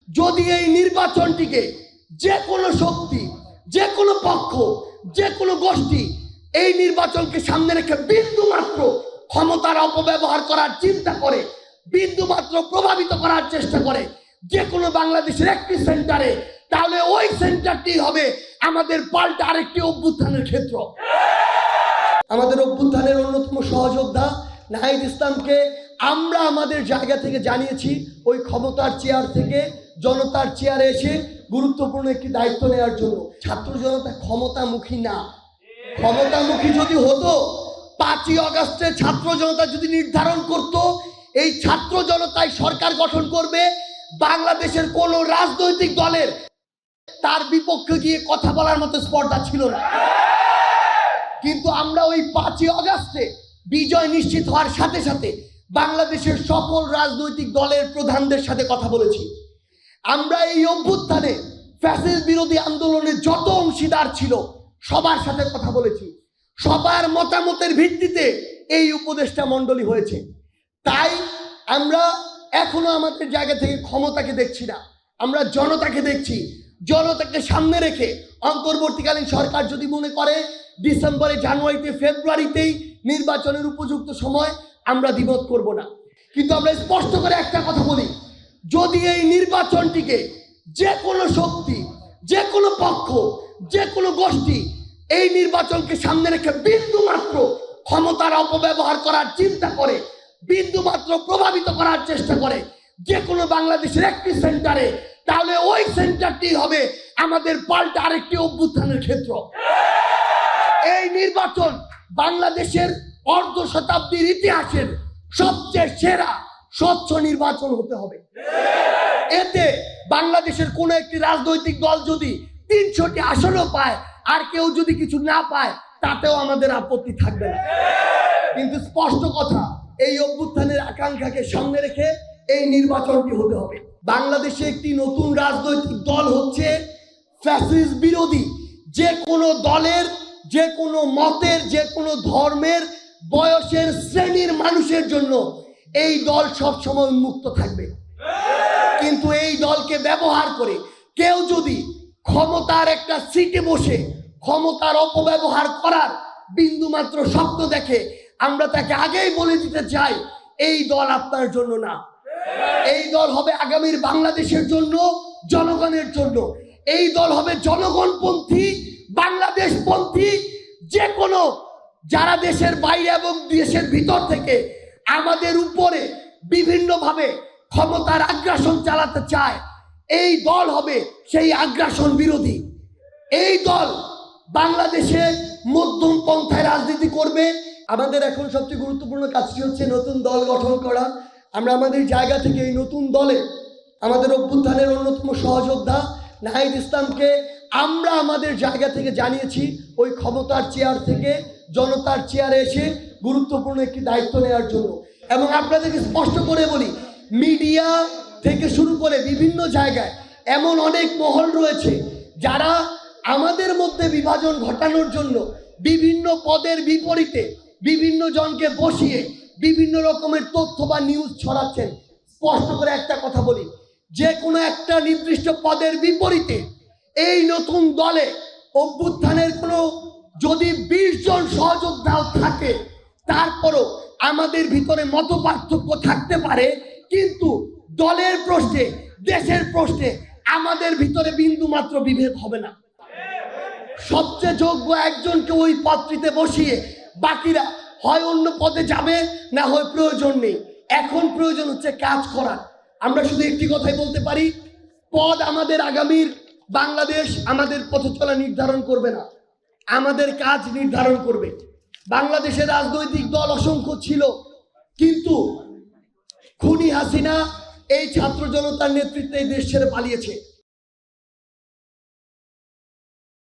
যদি এই নির্বাচনটিকে যে কোনো শক্তি, যে কোনো পক্ষ, যে কোনো গোষ্ঠী এই নির্বাচনকে সামনে রেখে বিন্দু মাত্র ক্ষমতার অপব্যবহার করার চিন্তা করে, বিন্দু মাত্র প্রভাবিত করার চেষ্টা করে যে কোনো বাংলাদেশের একটি সেন্টারে, তাহলে ওই সেন্টারটি হবে আমাদের পাল্টা আরেকটি অভ্যুত্থানের ক্ষেত্র। আমাদের অভ্যুত্থানের অন্যতম সহযোদ্ধা নাহিদ ইসলামকে আমরা আমাদের জায়গা থেকে জানিয়েছি ওই ক্ষমতার চেয়ার থেকে জনতার চেয়ারে এসে গুরুত্বপূর্ণ একটি দায়িত্ব নেওয়ার জন্য। ছাত্র জনতা ক্ষমতামুখী না। ক্ষমতামুখী যদি হতো 5ই আগস্টে ছাত্র জনতা যদি নির্ধারণ করত এই ছাত্র জনতাই সরকার গঠন করবে, বাংলাদেশের কোন রাজনৈতিক দলের তার বিপক্ষে গিয়ে কথা বলার মতো স্পর্ধা ছিল না। কিন্তু আমরা ওই 5ই আগস্টে বিজয় নিশ্চিত হওয়ার সাথে সাথে বাংলাদেশের সকল রাজনৈতিক দলের প্রধানদের সাথে কথা বলেছি। আমরা এই অভ্যুত্থানে ফ্যাসিস্ট বিরোধী আন্দোলনের যত অংশীদার ছিল সবার সাথে কথা বলেছি। সবার মতামতের ভিত্তিতে এই উপদেষ্টা মণ্ডলী হয়েছে। তাই আমরা এখনো আমাদের জায়গা থেকে ক্ষমতাকে দেখছি না, আমরা জনতাকে দেখছি। জনতাকে সামনে রেখে অন্তর্বর্তীকালীন সরকার যদি মনে করে ডিসেম্বরে, জানুয়ারিতে, ফেব্রুয়ারিতেই নির্বাচনের উপযুক্ত সময়, আমরা দ্বিমত করব না। কিন্তু আমরা স্পষ্ট করে একটা কথা বলি, যদি এই নির্বাচনটিকে যে কোনো শক্তি, যে কোনো পক্ষ, যে কোনো গোষ্ঠী এই নির্বাচনকে সামনে রেখে বিন্দু মাত্র ক্ষমতার অপব্যবহার করার চিন্তা করে, বিন্দু মাত্র প্রভাবিত করার চেষ্টা করে যে কোনো বাংলাদেশের একটি সেন্টারে, তাহলে ওই সেন্টারটি হবে আমাদের পাল্টা আরেকটি অভ্যুত্থানের ক্ষেত্র। এই নির্বাচন বাংলাদেশের অর্ধ শতাব্দীর ইতিহাসের সবচেয়ে সেরা স্বচ্ছ নির্বাচন হতে হবে। এতে বাংলাদেশের কোন একটি রাজনৈতিক দল যদি 300টি আসনও পায় আর কেউ যদি কিছু না পায় তাতেও আমাদের আপত্তি থাকবে না। কিন্তু স্পষ্ট কথা, এই অভ্যুত্থানের আকাঙ্ক্ষাকে সামনে রেখে এই নির্বাচনটি হতে হবে। বাংলাদেশে একটি নতুন রাজনৈতিক দল হচ্ছে ফ্যাসিস্ট বিরোধী। যে কোনো দলের, যে কোনো মতের, যে কোনো ধর্মের, বয়সের, শ্রেণীর মানুষের জন্য এই দল সবসময় উন্মুক্ত থাকবে। কিন্তু এই দলকে ব্যবহার করে কেউ যদি ক্ষমতার একটা সিটে বসে ক্ষমতার অপব্যবহার করার বিন্দুমাত্র স্বপ্ন দেখে, আমরা তাকে আগেই বলে দিতে চাই এই দল আপনার জন্য না। এই দল হবে আগামীর বাংলাদেশের জন্য, জনগণের জন্য। এই দল হবে জনগণপন্থী, বাংলাদেশপন্থী। যে কোনো যারা দেশের বাইরে এবং দেশের ভিতর থেকে আমাদের উপরে বিভিন্নভাবে ক্ষমতার আগ্রাসন চালাতে চায়, এই দল হবে সেই আগ্রাসন বিরোধী। এই দল বাংলাদেশে মধ্যম পন্থায় রাজনীতি করবে। আমাদের এখন সবচেয়ে গুরুত্বপূর্ণ কাজটি হচ্ছে নতুন দল গঠন করা। আমরা আমাদের জায়গা থেকে এই নতুন দলে আমাদের অভ্যুত্থানের অন্যতম সহযোদ্ধা নাহিদ ইসলামকে আমরা আমাদের জায়গা থেকে জানিয়েছি ওই ক্ষমতার চেয়ার থেকে জনতার চেয়ারে এসে গুরুত্বপূর্ণ একটি দায়িত্ব নেওয়ার জন্য। এবং আপনাদেরকে স্পষ্ট করে বলি, মিডিয়া থেকে শুরু করে বিভিন্ন জায়গায় এমন অনেক মহল রয়েছে যারা আমাদের মধ্যে বিভাজন ঘটানোর জন্য বিভিন্ন পদের বিপরীতে বিভিন্ন জনকে বসিয়ে বিভিন্ন রকমের তথ্য বা নিউজ ছড়াচ্ছেন। স্পষ্ট করে একটা কথা বলি, যে কোনো একটা নির্দিষ্ট পদের বিপরীতে এই নতুন দলে অভ্যুত্থানের কোনো যদি 20 জন সহযোদ্ধাও থাকে, তারপরও আমাদের ভিতরে মত পার্থক্য থাকতে পারে, কিন্তু দলের প্রশ্নে, দেশের প্রশ্নে আমাদের ভিতরে বিন্দু মাত্র বিভেদ হবে না। সবচেয়ে যোগ্য একজনকে ওই পদটিতে বসিয়ে বাকিরা হয় অন্য পদে যাবে, না হয় প্রয়োজন নেই। এখন প্রয়োজন হচ্ছে কাজ করার। আমরা শুধু একটি কথাই বলতে পারি, পদ আমাদের আগামীর বাংলাদেশ, আমাদের পথ চলা নির্ধারণ করবে না, আমাদের কাজ নির্ধারণ করবে। বাংলাদেশের রাজনৈতিক দল অসংখ্য ছিল, কিন্তু খুনি হাসিনা এই ছাত্র জনতার নেতৃত্বে দেশ ছেড়ে পালিয়েছে।